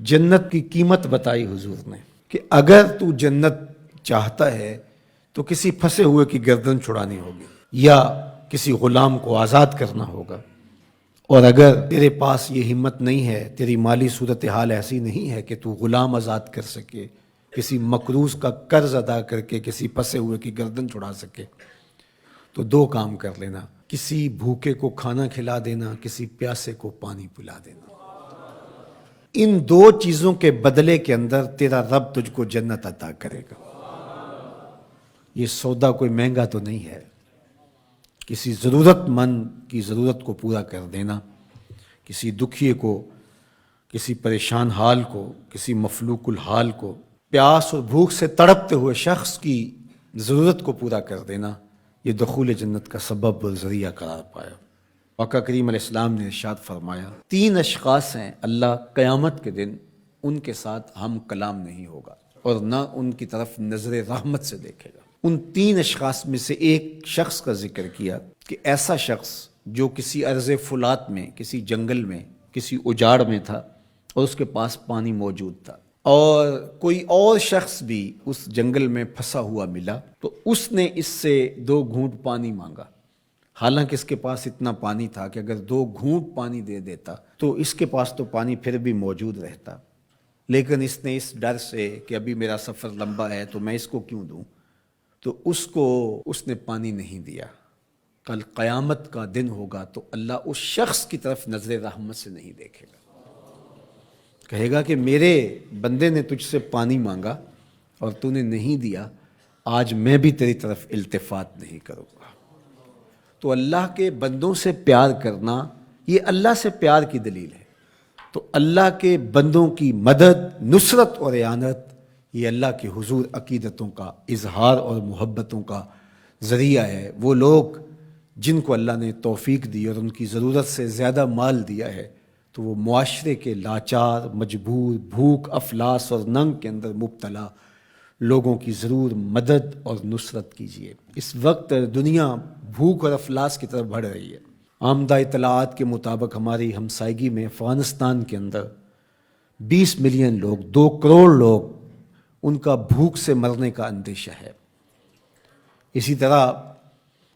جنت کی قیمت بتائی حضور نے کہ اگر تو جنت چاہتا ہے تو کسی پھنسے ہوئے کی گردن چھڑانی ہوگی یا کسی غلام کو آزاد کرنا ہوگا، اور اگر تیرے پاس یہ ہمت نہیں ہے، تیری مالی صورتحال ایسی نہیں ہے کہ تو غلام آزاد کر سکے، کسی مقروض کا قرض ادا کر کے کسی پھنسے ہوئے کی گردن چھڑا سکے، تو دو کام کر لینا، کسی بھوکے کو کھانا کھلا دینا، کسی پیاسے کو پانی پلا دینا۔ ان دو چیزوں کے بدلے کے اندر تیرا رب تجھ کو جنت عطا کرے گا۔ یہ سودا کوئی مہنگا تو نہیں ہے، کسی ضرورت مند کی ضرورت کو پورا کر دینا، کسی دکھیے کو، کسی پریشان حال کو، کسی مفلوق الحال کو، پیاس اور بھوک سے تڑپتے ہوئے شخص کی ضرورت کو پورا کر دینا، یہ دخول جنت کا سبب اور ذریعہ قرار پایا۔ آقا کریم علیہ السلام نے ارشاد فرمایا، 3 اشخاص ہیں اللہ قیامت کے دن ان کے ساتھ ہم کلام نہیں ہوگا اور نہ ان کی طرف نظر رحمت سے دیکھے گا۔ ان 3 اشخاص میں سے ایک شخص کا ذکر کیا کہ ایسا شخص جو کسی ارض فلات میں، کسی جنگل میں، کسی اجاڑ میں تھا اور اس کے پاس پانی موجود تھا، اور کوئی اور شخص بھی اس جنگل میں پھنسا ہوا ملا تو اس نے اس سے 2 گھونٹ پانی مانگا، حالانکہ اس کے پاس اتنا پانی تھا کہ اگر 2 گھونٹ پانی دے دیتا تو اس کے پاس تو پانی پھر بھی موجود رہتا، لیکن اس نے اس ڈر سے کہ ابھی میرا سفر لمبا ہے تو میں اس کو کیوں دوں، تو اس نے پانی نہیں دیا۔ کل قیامت کا دن ہوگا تو اللہ اس شخص کی طرف نظر رحمت سے نہیں دیکھے گا، کہے گا کہ میرے بندے نے تجھ سے پانی مانگا اور تو نے نہیں دیا، آج میں بھی تیری طرف التفات نہیں کروں گا۔ تو اللہ کے بندوں سے پیار کرنا یہ اللہ سے پیار کی دلیل ہے، تو اللہ کے بندوں کی مدد، نصرت اور اعانت یہ اللہ کے حضور عقیدتوں کا اظہار اور محبتوں کا ذریعہ ہے۔ وہ لوگ جن کو اللہ نے توفیق دی اور ان کی ضرورت سے زیادہ مال دیا ہے تو وہ معاشرے کے لاچار، مجبور، بھوک، افلاس اور ننگ کے اندر مبتلا لوگوں کی ضرور مدد اور نصرت کیجیے۔ اس وقت دنیا بھوک اور افلاس کی طرف بڑھ رہی ہے۔ آمدہ اطلاعات کے مطابق ہماری ہمسائیگی میں افغانستان کے اندر 20 ملین لوگ، 2 کروڑ لوگ، ان کا بھوک سے مرنے کا اندیشہ ہے۔ اسی طرح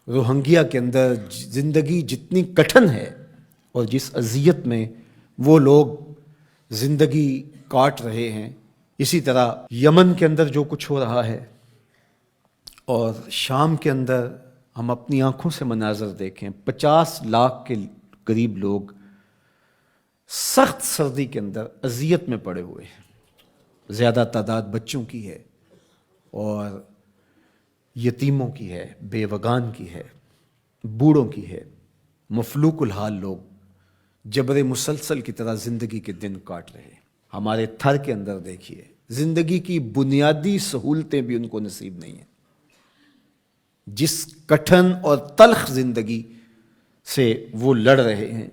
روہنگیا کے اندر زندگی جتنی کٹھن ہے اور جس اذیت میں وہ لوگ زندگی کاٹ رہے ہیں، اسی طرح یمن کے اندر جو کچھ ہو رہا ہے اور شام کے اندر ہم اپنی آنکھوں سے مناظر دیکھیں، 50 لاکھ کے قریب لوگ سخت سردی کے اندر اذیت میں پڑے ہوئے ہیں۔ زیادہ تعداد بچوں کی ہے اور یتیموں کی ہے، بیوگان کی ہے، بوڑھوں کی ہے، مفلوق الحال لوگ جبر مسلسل کی طرح زندگی کے دن کاٹ رہے ہیں۔ ہمارے تھر کے اندر دیکھیے، زندگی کی بنیادی سہولتیں بھی ان کو نصیب نہیں ہیں۔ جس کٹھن اور تلخ زندگی سے وہ لڑ رہے ہیں،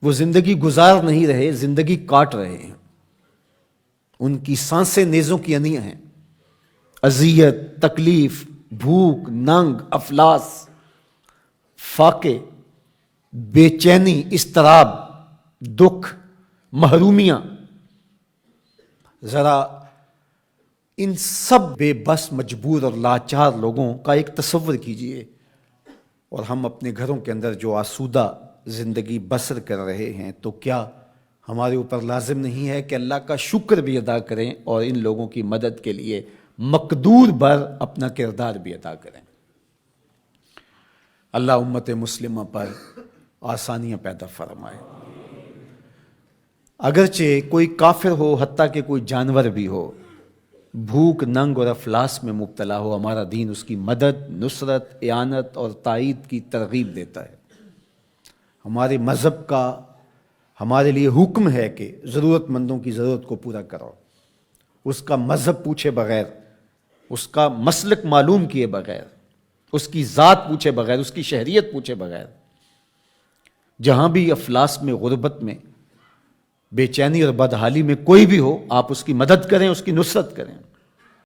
وہ زندگی گزار نہیں رہے، زندگی کاٹ رہے ہیں۔ ان کی سانسیں نیزوں کی انیاں ہیں۔ اذیت، تکلیف، بھوک، ننگ، افلاس، فاقے، بے چینی، اضطراب، دکھ، محرومیاں، ذرا ان سب بے بس، مجبور اور لاچار لوگوں کا ایک تصور کیجئے، اور ہم اپنے گھروں کے اندر جو آسودہ زندگی بسر کر رہے ہیں، تو کیا ہمارے اوپر لازم نہیں ہے کہ اللہ کا شکر بھی ادا کریں اور ان لوگوں کی مدد کے لیے مقدور بر اپنا کردار بھی ادا کریں؟ اللہ امت مسلمہ پر آسانیاں پیدا فرمائے۔ اگرچہ کوئی کافر ہو، حتیٰ کہ کوئی جانور بھی ہو، بھوک، ننگ اور افلاس میں مبتلا ہو، ہمارا دین اس کی مدد، نصرت، اعانت اور تائید کی ترغیب دیتا ہے۔ ہمارے مذہب کا ہمارے لیے حکم ہے کہ ضرورت مندوں کی ضرورت کو پورا کرو، اس کا مذہب پوچھے بغیر، اس کا مسلک معلوم کیے بغیر، اس کی ذات پوچھے بغیر، اس کی شہریت پوچھے بغیر۔ جہاں بھی افلاس میں، غربت میں، بے چینی اور بدحالی میں کوئی بھی ہو، آپ اس کی مدد کریں، اس کی نصرت کریں۔